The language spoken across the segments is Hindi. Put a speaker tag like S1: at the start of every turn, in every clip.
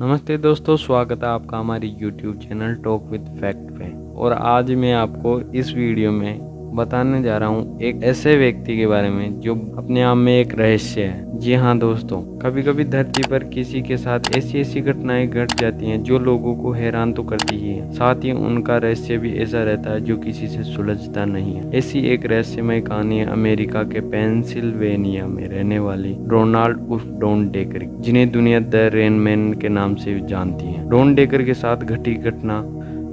S1: नमस्ते दोस्तों, स्वागत है आपका हमारे YouTube channel talk with fact पे। और आज मैं आपको इस वीडियो में बताने जा रहा हूँ एक ऐसे व्यक्ति के बारे में जो अपने आप में एक रहस्य है। जी हाँ दोस्तों, कभी कभी धरती पर किसी के साथ ऐसी ऐसी घटनाएं घट जाती हैं जो लोगों को हैरान तो करती ही है, साथ ही उनका रहस्य भी ऐसा रहता है जो किसी से सुलझता नहीं है। ऐसी एक रहस्यमय कहानी है अमेरिका के पेंसिल्वेनिया में रहने वाली डोनाल्ड उर्फ डॉन डेकर, जिन्हें दुनिया द रेन मैन के नाम से जानती है। डॉन डेकर के साथ घटी घटना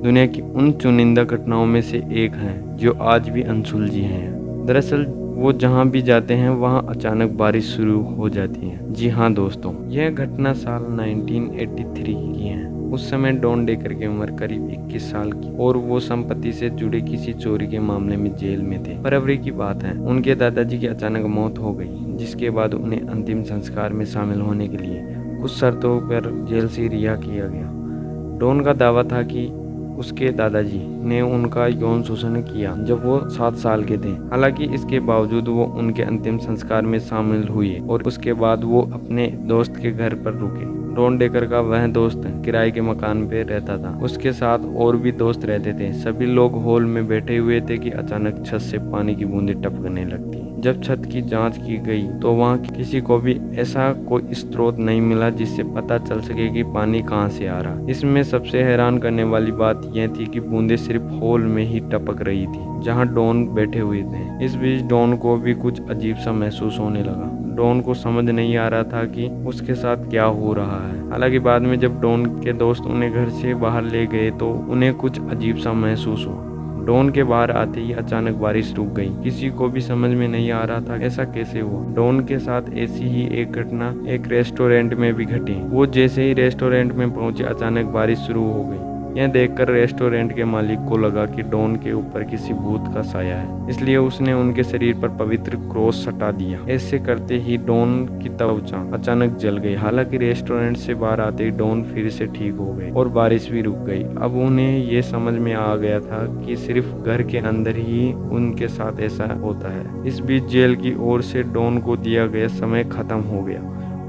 S1: दुनिया की उन चुनिंदा घटनाओं में से एक है जो आज भी अनसुलझी हैं। दरअसल वो जहाँ भी जाते हैं वहाँ अचानक बारिश शुरू हो जाती है। जी हाँ दोस्तों, यह घटना साल 1983 की है। उस समय डॉन डेकर की उम्र करीब 21 साल की और वो संपत्ति से जुड़े किसी चोरी के मामले में जेल में थे। फरवरी की बात है, उनके दादाजी की अचानक मौत हो गई, जिसके बाद उन्हें अंतिम संस्कार में शामिल होने के लिए कुछ शर्तों पर जेल से रिहा किया गया। डॉन का दावा था कि उसके दादाजी ने उनका यौन शोषण किया जब वो 7 साल के थे। हालांकि इसके बावजूद वो उनके अंतिम संस्कार में शामिल हुए और उसके बाद वो अपने दोस्त के घर पर रुके। डॉन डेकर का वह दोस्त किराए के मकान पे रहता था। उसके साथ और भी दोस्त रहते थे। सभी लोग हॉल में बैठे हुए थे कि अचानक छत से पानी की बूंदें टपकने लगती। जब छत की जांच की गई तो वहाँ किसी को भी ऐसा कोई स्रोत नहीं मिला जिससे पता चल सके कि पानी कहाँ से आ रहा। इसमें सबसे हैरान करने वाली बात यह थी कि बूंदें सिर्फ हॉल में ही टपक रही थी जहाँ डॉन बैठे हुए थे। इस बीच डॉन को भी कुछ अजीब सा महसूस होने लगा। डॉन को समझ नहीं आ रहा था कि उसके साथ क्या हो रहा है। हालांकि बाद में जब डॉन के दोस्त उन्हें घर से बाहर ले गए तो उन्हें कुछ अजीब सा महसूस हुआ। डॉन के बाहर आते ही अचानक बारिश रुक गई। किसी को भी समझ में नहीं आ रहा था ऐसा कैसे हुआ। डॉन के साथ ऐसी ही एक घटना एक रेस्टोरेंट में भी घटी। वो जैसे ही रेस्टोरेंट में पहुंचे अचानक बारिश शुरू हो गई। यह देखकर रेस्टोरेंट के मालिक को लगा कि डॉन के ऊपर किसी भूत का साया है, इसलिए उसने उनके शरीर पर पवित्र क्रॉस सटा दिया। ऐसे करते ही डॉन की त्वचा अचानक जल गई। हालांकि रेस्टोरेंट से बाहर आते ही डॉन फिर से ठीक हो गए और बारिश भी रुक गई। अब उन्हें ये समझ में आ गया था कि सिर्फ घर के अंदर ही उनके साथ ऐसा होता है। इस बीच जेल की ओर से डॉन को दिया गया समय खत्म हो गया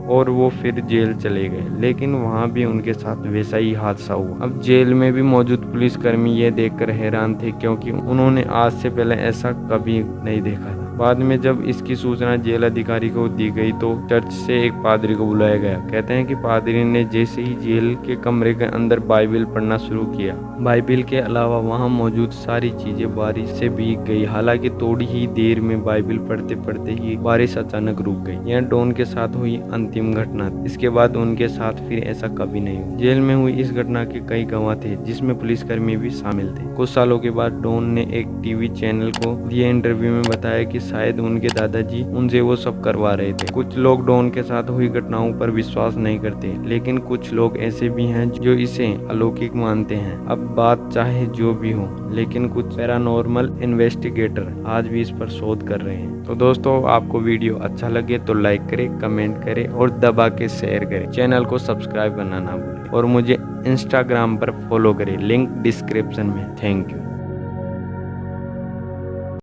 S1: और वो फिर जेल चले गए, लेकिन वहाँ भी उनके साथ वैसा ही हादसा हुआ। अब जेल में भी मौजूद पुलिसकर्मी ये देखकर हैरान थे, क्योंकि उन्होंने आज से पहले ऐसा कभी नहीं देखा था। बाद में जब इसकी सूचना जेल अधिकारी को दी गई तो चर्च से एक पादरी को बुलाया गया। कहते हैं कि पादरी ने जैसे ही जेल के कमरे के अंदर बाइबल पढ़ना शुरू किया, बाइबल के अलावा वहाँ मौजूद सारी चीजें बारिश से भीग गई। हालांकि थोड़ी ही देर में बाइबल पढ़ते पढ़ते ही बारिश अचानक रुक गई। यह डॉन के साथ हुई अंतिम घटना। इसके बाद उनके साथ फिर ऐसा कभी नहीं हुआ। जेल में हुई इस घटना के कई गवाह थे, जिसमें पुलिसकर्मी भी शामिल थे। कुछ सालों के बाद डॉन ने एक टीवी चैनल को दिए इंटरव्यू में बताया कि शायद उनके दादाजी उनसे वो सब करवा रहे थे। कुछ लोग डॉन के साथ हुई घटनाओं पर विश्वास नहीं करते, लेकिन कुछ लोग ऐसे भी हैं जो इसे अलौकिक मानते हैं। अब बात चाहे जो भी हो, लेकिन कुछ पैरानॉर्मल इन्वेस्टिगेटर आज भी इस पर शोध कर रहे हैं। तो दोस्तों, आपको वीडियो अच्छा लगे तो लाइक करें, कमेंट करें और दबा के शेयर करें। चैनल को सब्सक्राइब करना ना भूलें और मुझे इंस्टाग्राम पर फॉलो करें, लिंक डिस्क्रिप्शन में। Thank you.